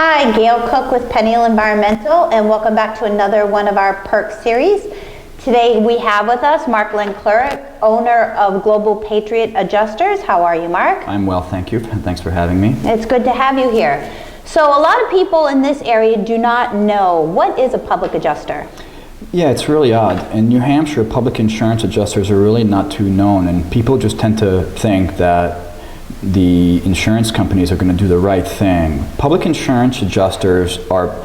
Hi, Gail Cook with Penniel Environmental, and welcome back to another one of our PERC series. Today we have with us Marc, owner of Global Patriot Adjusters. How are you, Marc? I'm well, thank you. Thanks for having me. It's good to have you here. So a lot of people in this area do not know, what is a public adjuster? Yeah, it's really odd. In New Hampshire, public insurance adjusters are really not too known, and people just tend to think that the insurance companies are going to do the right thing. Public insurance adjusters are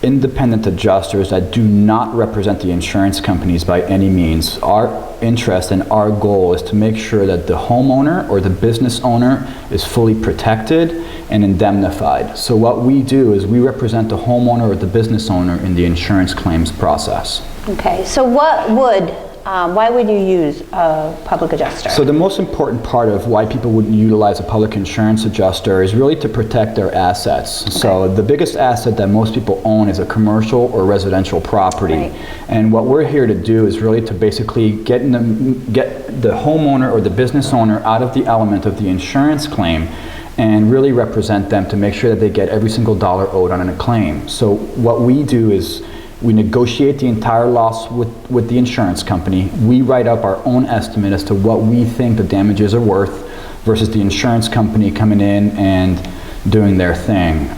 independent adjusters that do not represent the insurance companies by any means. Our interest and our goal is to make sure that the homeowner or the business owner is fully protected and indemnified. So what we do is we represent the homeowner or the business owner in the insurance claims process. Okay, so why would you use a public adjuster? So the most important part of why people would utilize a public insurance adjuster is really to protect their assets. Okay. So the biggest asset that most people own is a commercial or residential property. Right. And what we're here to do is really to basically get the homeowner or the business owner out of the element of the insurance claim and really represent them to make sure that they get every single dollar owed on a claim. So what we do is we negotiate the entire loss with the insurance company. We write up our own estimate as to what we think the damages are worth versus the insurance company coming in and doing their thing.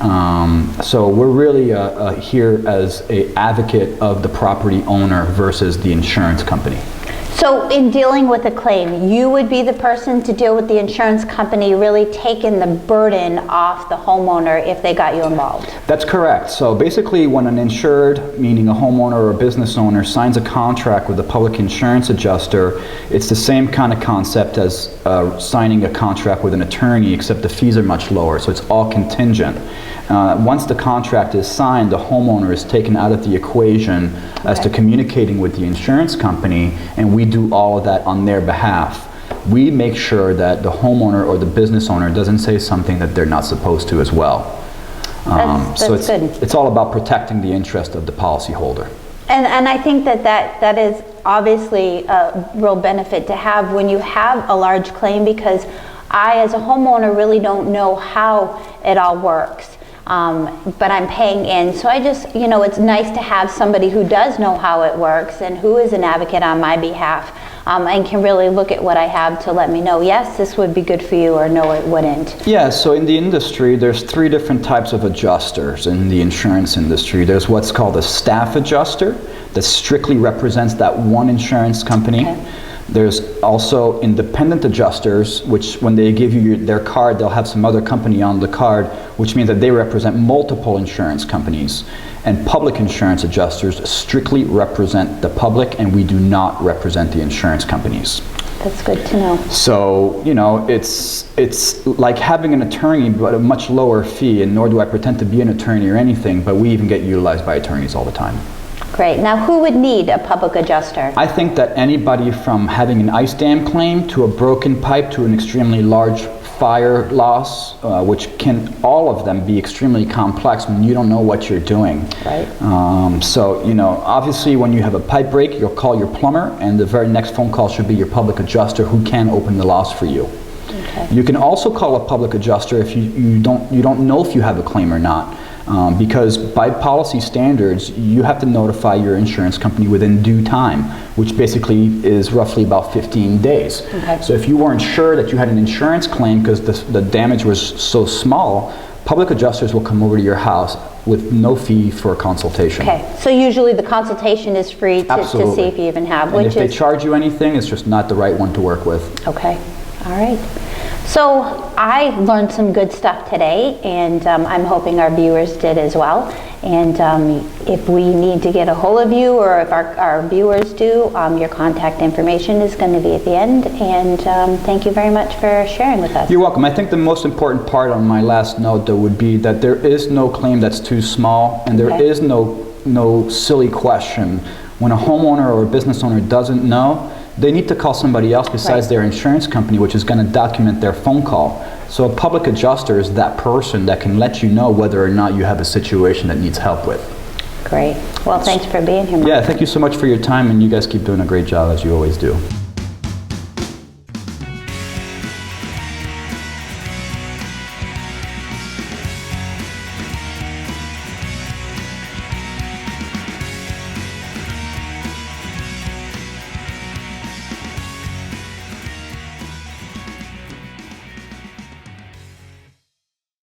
So we're really here as an advocate of the property owner versus the insurance company. So in dealing with a claim, you would be the person to deal with the insurance company, really taking the burden off the homeowner if they got you involved? That's correct. So basically when an insured, meaning a homeowner or a business owner, signs a contract with a public insurance adjuster, it's the same kind of concept as signing a contract with an attorney, except the fees are much lower, so it's all contingent. Once the contract is signed, the homeowner is taken out of the equation as to communicating with the insurance company, and we do all of that on their behalf. We make sure that the homeowner or the business owner doesn't say something that they're not supposed to as well. That's good. It's all about protecting the interest of the policyholder. And I think that is obviously a real benefit to have when you have a large claim, because I, as a homeowner, really don't know how it all works. But I'm paying in, so I just, it's nice to have somebody who does know how it works and who is an advocate on my behalf, and can really look at what I have to let me know, yes, this would be good for you, or no, it wouldn't. Yeah, so in the industry, there's 3 different types of adjusters in the insurance industry. There's what's called a staff adjuster that strictly represents that one insurance company. Okay. There's also independent adjusters, which when they give you their card, they'll have some other company on the card, which means that they represent multiple insurance companies. And public insurance adjusters strictly represent the public, and we do not represent the insurance companies. That's good to know. So, it's like having an attorney, but a much lower fee, and nor do I pretend to be an attorney or anything, but we even get utilized by attorneys all the time. Great. Now, who would need a public adjuster? I think that anybody from having an ice dam claim to a broken pipe to an extremely large fire loss, which can all of them be extremely complex when you don't know what you're doing. Right. So, obviously when you have a pipe break, you'll call your plumber, and the very next phone call should be your public adjuster, who can open the loss for you. Okay. You can also call a public adjuster if you don't know if you have a claim or not. Because by policy standards, you have to notify your insurance company within due time, which basically is roughly about 15 days. Okay. So if you weren't sure that you had an insurance claim because the damage was so small, public adjusters will come over to your house with no fee for a consultation. Okay, so usually the consultation is free to see if you even have. And if they charge you anything, it's just not the right one to work with. Okay, all right. So I learned some good stuff today, and I'm hoping our viewers did as well. And if we need to get a hold of you, or if our viewers do, your contact information is going to be at the end. And thank you very much for sharing with us. You're welcome. I think the most important part on my last note, though, would be that there is no claim that's too small, and there is no silly question. When a homeowner or a business owner doesn't know, they need to call somebody else besides their insurance company, which is going to document their phone call. So a public adjuster is that person that can let you know whether or not you have a situation that needs help with. Great. Well, thanks for being here, Marc. Yeah, thank you so much for your time, and you guys keep doing a great job as you always do.